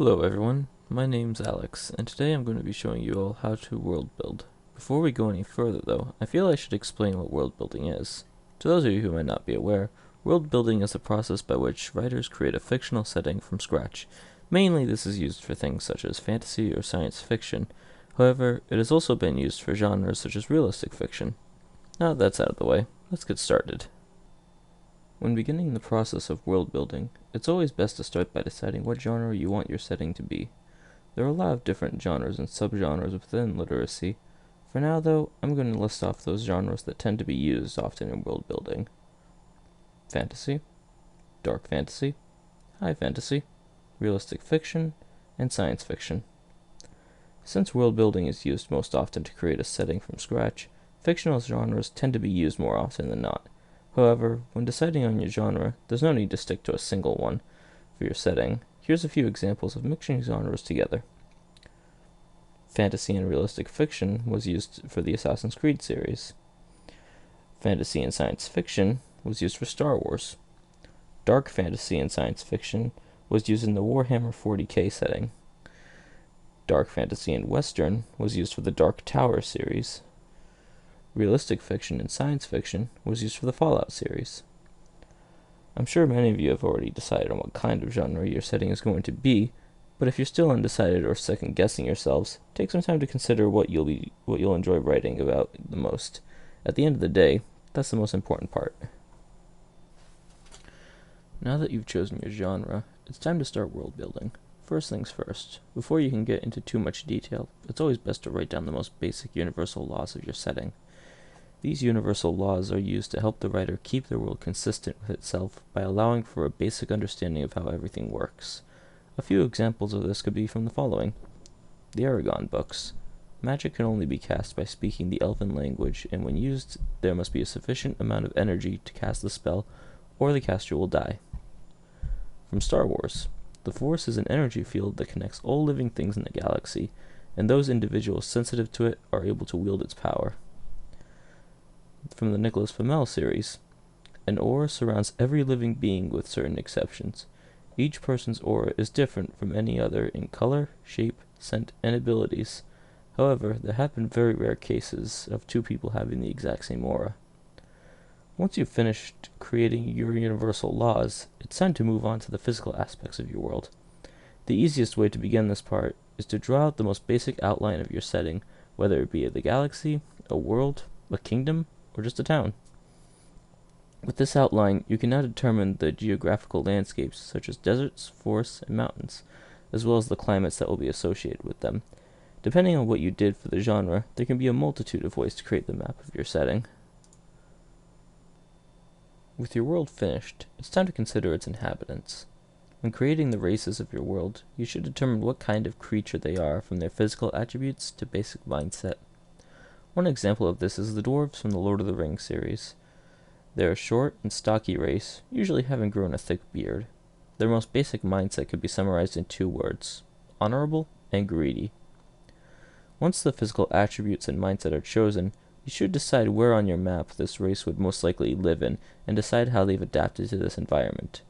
Hello everyone, my name's Alex, and today I'm going to be showing you all how to world build. Before we go any further though, I feel I should explain what world building is. To those of you who might not be aware, world building is a process by which writers create a fictional setting from scratch. Mainly this is used for things such as fantasy or science fiction. However, it has also been used for genres such as realistic fiction. Now that that's out of the way, let's get started. When beginning the process of world building, it's always best to start by deciding what genre you want your setting to be. There are a lot of different genres and subgenres within literacy. For now though, I'm going to list off those genres that tend to be used often in world building. Fantasy, dark fantasy, high fantasy, realistic fiction, and science fiction. Since world building is used most often to create a setting from scratch, fictional genres tend to be used more often than not. However, when deciding on your genre, there's no need to stick to a single one for your setting. Here's a few examples of mixing genres together. Fantasy and realistic fiction was used for the Assassin's Creed series. Fantasy and science fiction was used for Star Wars. Dark fantasy and science fiction was used in the Warhammer 40k setting. Dark fantasy and western was used for the Dark Tower series. Realistic fiction and science fiction was used for the Fallout series. I'm sure many of you have already decided on what kind of genre your setting is going to be, but if you're still undecided or second guessing yourselves, take some time to consider what you'll enjoy writing about the most. At the end of the day, that's the most important part. Now that you've chosen your genre, it's time to start world building. First things first, before you can get into too much detail, it's always best to write down the most basic universal laws of your setting. These universal laws are used to help the writer keep their world consistent with itself by allowing for a basic understanding of how everything works. A few examples of this could be from the following. The Aragon books. Magic can only be cast by speaking the elven language, and when used, there must be a sufficient amount of energy to cast the spell, or the caster will die. From Star Wars. The Force is an energy field that connects all living things in the galaxy, and those individuals sensitive to it are able to wield its power. From the Nicholas Flamel series. An aura surrounds every living being with certain exceptions. Each person's aura is different from any other in color, shape, scent, and abilities. However, there have been very rare cases of two people having the exact same aura. Once you've finished creating your universal laws, it's time to move on to the physical aspects of your world. The easiest way to begin this part is to draw out the most basic outline of your setting, whether it be the galaxy, a world, a kingdom, or just a town. With this outline, you can now determine the geographical landscapes such as deserts, forests, and mountains, as well as the climates that will be associated with them. Depending on what you did for the genre, there can be a multitude of ways to create the map of your setting. With your world finished, it's time to consider its inhabitants. When creating the races of your world, you should determine what kind of creature they are from their physical attributes to basic mindset. One example of this is the dwarves from the Lord of the Rings series. They're a short and stocky race, usually having grown a thick beard. Their most basic mindset could be summarized in two words: honorable and greedy. Once the physical attributes and mindset are chosen, you should decide where on your map this race would most likely live in, and decide how they've adapted to this environment.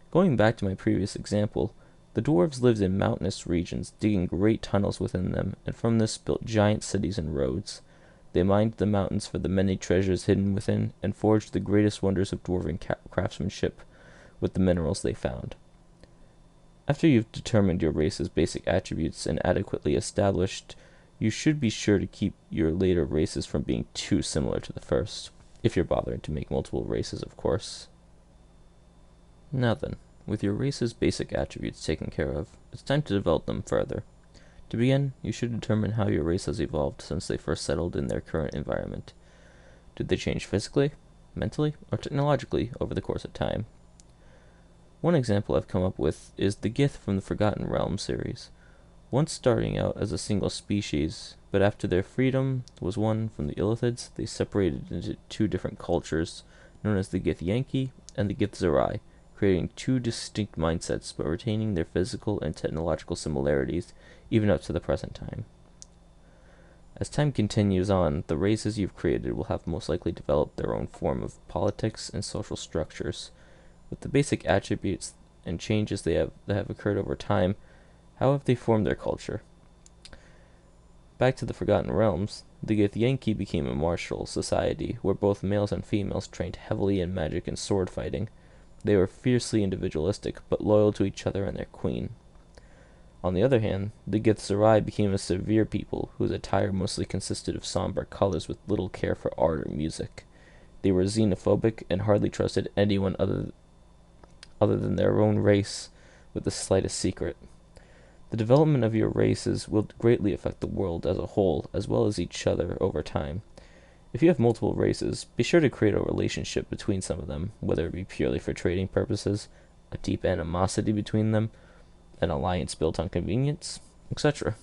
Going back to my previous example, the dwarves lived in mountainous regions, digging great tunnels within them, and from this built giant cities and roads. They mined the mountains for the many treasures hidden within, and forged the greatest wonders of dwarven craftsmanship with the minerals they found. After you've determined your race's basic attributes and adequately established, you should be sure to keep your later races from being too similar to the first, if you're bothering to make multiple races, of course. Now then, with your race's basic attributes taken care of, it's time to develop them further. To begin, you should determine how your race has evolved since they first settled in their current environment. Did they change physically, mentally, or technologically over the course of time? One example I've come up with is the Gith from the Forgotten Realms series. Once starting out as a single species, but after their freedom was won from the Illithids, they separated into two different cultures, known as the Githyanki and the Githzerai, creating two distinct mindsets but retaining their physical and technological similarities, even up to the present time. As time continues on, the races you've created will have most likely developed their own form of politics and social structures. With the basic attributes and changes that have occurred over time, How have they formed their culture? Back to the Forgotten Realms, the Githyanki became a martial society where both males and females trained heavily in magic and sword fighting. They were fiercely individualistic, but loyal to each other and their queen. On the other hand, the Githzerai became a severe people whose attire mostly consisted of somber colors with little care for art or music. They were xenophobic and hardly trusted anyone other than their own race with the slightest secret. The development of your races will greatly affect the world as a whole, as well as each other over time. If you have multiple races, be sure to create a relationship between some of them, whether it be purely for trading purposes, a deep animosity between them, an alliance built on convenience, etc.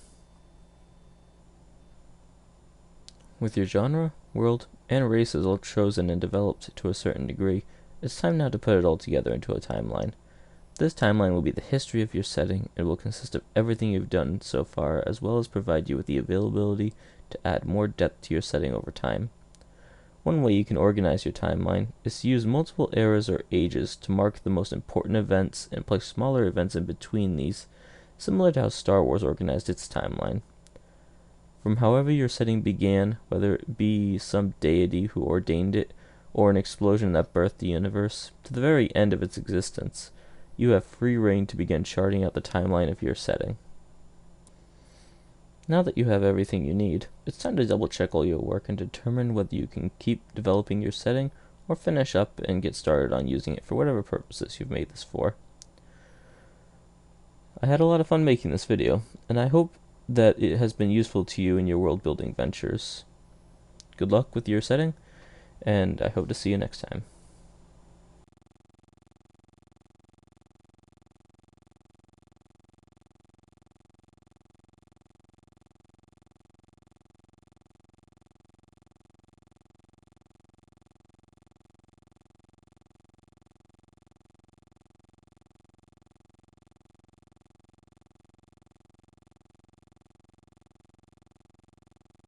With your genre, world, and races all chosen and developed to a certain degree, it's time now to put it all together into a timeline. This timeline will be the history of your setting and will consist of everything you've done so far, as well as provide you with the availability to add more depth to your setting over time. One way you can organize your timeline is to use multiple eras or ages to mark the most important events and place smaller events in between these, similar to how Star Wars organized its timeline. From however your setting began, whether it be some deity who ordained it, or an explosion that birthed the universe, to the very end of its existence, you have free rein to begin charting out the timeline of your setting. Now that you have everything you need, it's time to double check all your work and determine whether you can keep developing your setting or finish up and get started on using it for whatever purposes you've made this for. I had a lot of fun making this video, and I hope that it has been useful to you in your world building ventures. Good luck with your setting, and I hope to see you next time.